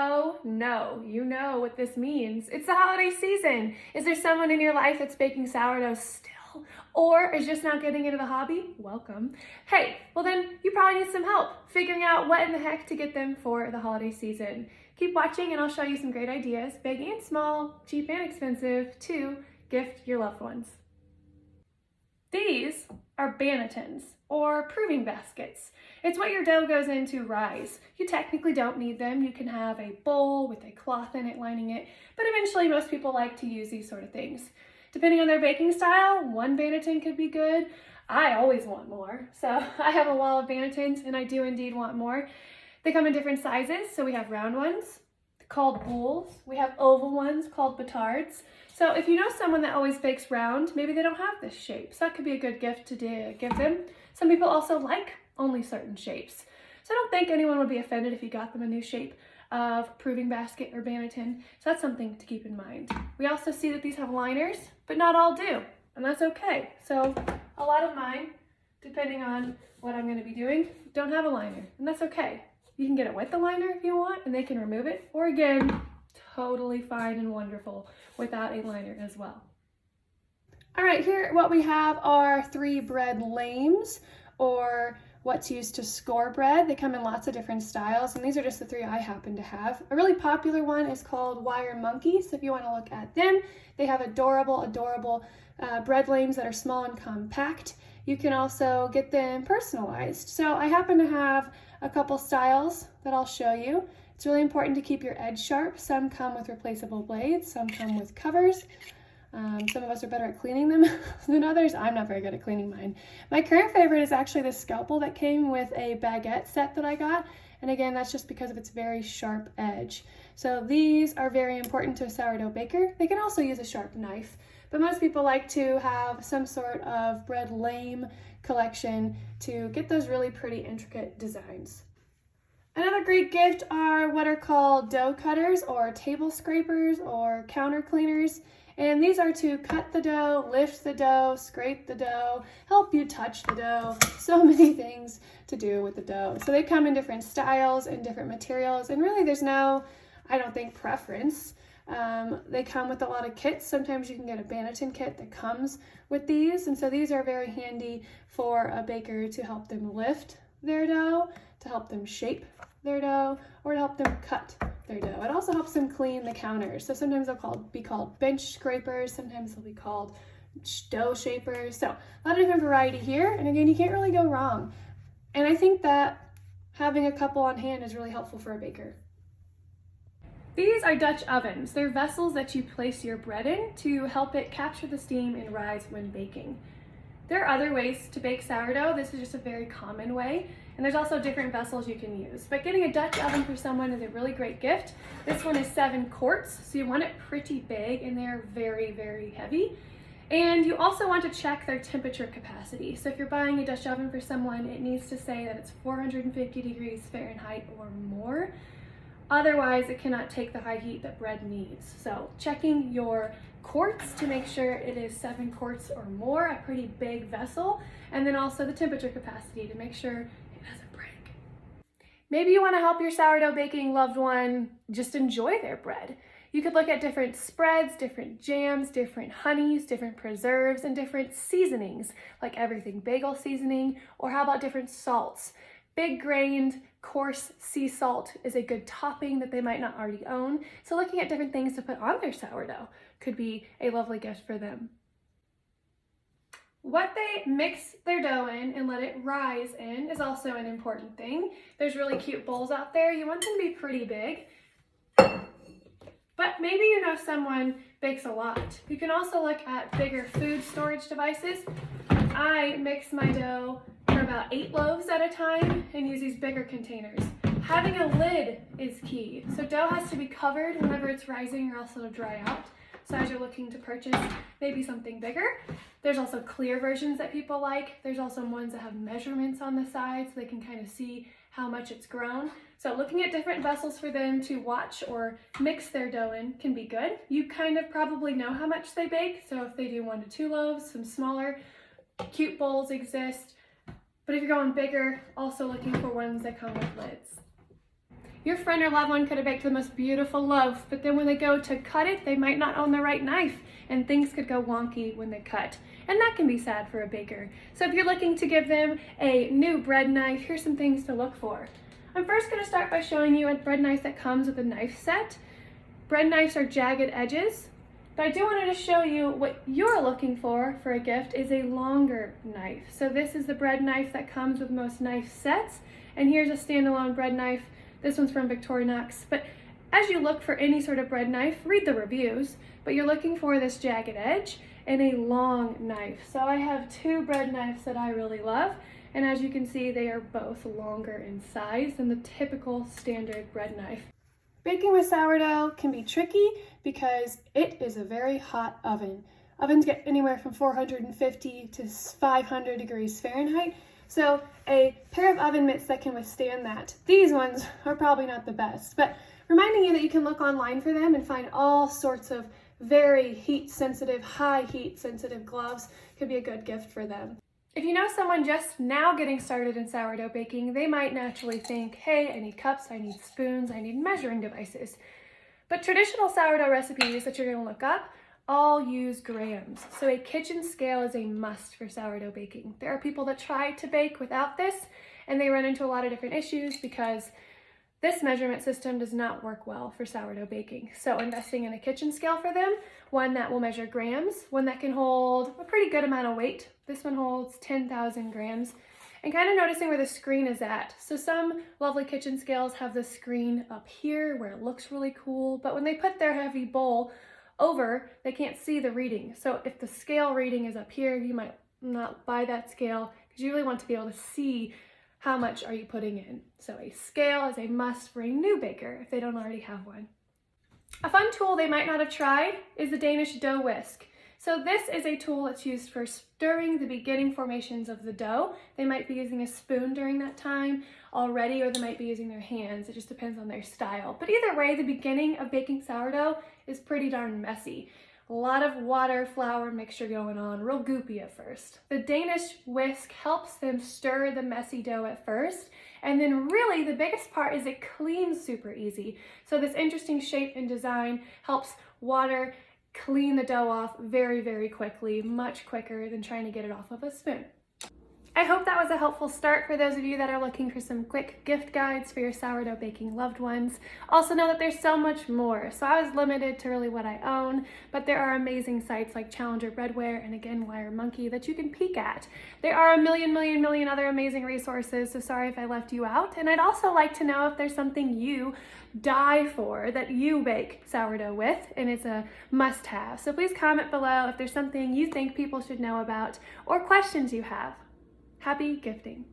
Oh no, you know what this means. It's the holiday season. Is there someone in your life that's baking sourdough still? Or is just now getting into the hobby? Welcome. Hey, well then you probably need some help figuring out what in the heck to get them for the holiday season. Keep watching and I'll show you some great ideas, big and small, cheap and expensive, to gift your loved ones. These are bannetons, or proving baskets. It's what your dough goes in to rise. You technically don't need them. You can have a bowl with a cloth in it lining it, but eventually most people like to use these sort of things. Depending on their baking style, one banneton could be good. I always want more, so I have a wall of bannetons and I do indeed want more. They come in different sizes, so we have round ones called bowls. We have oval ones called batards. So if you know someone that always bakes round, maybe they don't have this shape. So that could be a good gift to give them. Some people also like only certain shapes. So I don't think anyone would be offended if you got them a new shape of proving basket or banneton. So that's something to keep in mind. We also see that these have liners, but not all do, and that's okay. So a lot of mine, depending on what I'm gonna be doing, don't have a liner, and that's okay. You can get it with the liner if you want, and they can remove it, or again, totally fine and wonderful without a liner as well. All right, here what we have are 3 bread lames, or what's used to score bread. They come in lots of different styles, and these are just the 3 I happen to have. A really popular one is called Wire Monkey, so if you want to look at them, they have adorable bread lames that are small and compact. You can also get them personalized. So I happen to have a couple styles that I'll show you. It's really important to keep your edge sharp. Some come with replaceable blades, some come with covers. Some of us are better at cleaning them than others. I'm not very good at cleaning mine. My current favorite is actually the scalpel that came with a baguette set that I got. And again, that's just because of its very sharp edge. So these are very important to a sourdough baker. They can also use a sharp knife, but most people like to have some sort of bread lame collection to get those really pretty intricate designs. Another great gift are what are called dough cutters or table scrapers or counter cleaners. And these are to cut the dough, lift the dough, scrape the dough, help you touch the dough. So many things to do with the dough. So they come in different styles and different materials. And really there's no, I don't think, preference. They come with a lot of kits. Sometimes you can get a banneton kit that comes with these. And so these are very handy for a baker to help them lift their dough, to help them shape their dough, or to help them cut their dough. It also helps them clean the counters. So sometimes they'll be called bench scrapers, sometimes they'll be called dough shapers. So a lot of different variety here. And again, you can't really go wrong. And I think that having a couple on hand is really helpful for a baker. These are Dutch ovens. They're vessels that you place your bread in to help it capture the steam and rise when baking. There are other ways to bake sourdough. This is just a very common way. And there's also different vessels you can use. But getting a Dutch oven for someone is a really great gift. This one is 7 quarts, so you want it pretty big, and they're very, very heavy. And you also want to check their temperature capacity. So if you're buying a Dutch oven for someone, it needs to say that it's 450 degrees Fahrenheit or more. Otherwise, it cannot take the high heat that bread needs. So checking your quarts to make sure it is 7 quarts or more, a pretty big vessel, and then also the temperature capacity to make sure it doesn't break. Maybe you want to help your sourdough baking loved one just enjoy their bread. You could look at different spreads, different jams, different honeys, different preserves, and different seasonings, like everything bagel seasoning, or how about different salts? Big grained, coarse sea salt is a good topping that they might not already own. So looking at different things to put on their sourdough could be a lovely gift for them. What they mix their dough in and let it rise in is also an important thing. There's really cute bowls out there. You want them to be pretty big. But maybe you know someone bakes a lot. You can also look at bigger food storage devices. I mix my dough for about 8 loaves at a time and use these bigger containers. Having a lid is key. So dough has to be covered whenever it's rising or else it'll dry out. So as you're looking to purchase maybe something bigger, there's also clear versions that people like. There's also ones that have measurements on the side so they can kind of see how much it's grown. So looking at different vessels for them to watch or mix their dough in can be good. You kind of probably know how much they bake. So if they do 1 to 2 loaves, some smaller cute bowls exist. But if you're going bigger, also looking for ones that come with lids. Your friend or loved one could have baked the most beautiful loaf, but then when they go to cut it, they might not own the right knife, and things could go wonky when they cut. And that can be sad for a baker. So if you're looking to give them a new bread knife, here's some things to look for. I'm first going to start by showing you a bread knife that comes with a knife set. Bread knives are jagged edges, but I do want to show you what you're looking for a gift is a longer knife. So this is the bread knife that comes with most knife sets, and here's a standalone bread knife. This one's from Victorinox, but as you look for any sort of bread knife, read the reviews, but you're looking for this jagged edge and a long knife. So I have two bread knives that I really love, and as you can see, they are both longer in size than the typical standard bread knife. Baking with sourdough can be tricky because it is a very hot oven. Ovens get anywhere from 450 to 500 degrees Fahrenheit, so a pair of oven mitts that can withstand that. These ones are probably not the best, but reminding you that you can look online for them and find all sorts of very heat-sensitive, high heat-sensitive gloves could be a good gift for them. If you know someone just now getting started in sourdough baking, they might naturally think, hey, I need cups, I need spoons, I need measuring devices. But traditional sourdough recipes that you're going to look up all use grams. So a kitchen scale is a must for sourdough baking. There are people that try to bake without this, and they run into a lot of different issues because this measurement system does not work well for sourdough baking. So investing in a kitchen scale for them, one that will measure grams, one that can hold a pretty good amount of weight. This one holds 10,000 grams. And kind of noticing where the screen is at. So some lovely kitchen scales have the screen up here where it looks really cool, but when they put their heavy bowl over, they can't see the reading. So if the scale reading is up here, you might not buy that scale because you really want to be able to see how much are you putting in. So a scale is a must for a new baker if they don't already have one. A fun tool they might not have tried is the Danish dough whisk. So this is a tool that's used for stirring the beginning formations of the dough. They might be using a spoon during that time already, or they might be using their hands. It just depends on their style. But either way, the beginning of baking sourdough is pretty darn messy. A lot of water, flour mixture going on, real goopy at first. The Danish whisk helps them stir the messy dough at first, and then really the biggest part is it cleans super easy. So this interesting shape and design helps water clean the dough off very, very quickly, much quicker than trying to get it off of a spoon. I hope that was a helpful start for those of you that are looking for some quick gift guides for your sourdough baking loved ones. Also know that there's so much more. So I was limited to really what I own, but there are amazing sites like Challenger Breadware and again Wire Monkey that you can peek at. There are a million other amazing resources, so sorry if I left you out. And I'd also like to know if there's something you die for that you bake sourdough with and it's a must-have. So please comment below if there's something you think people should know about or questions you have. Happy gifting.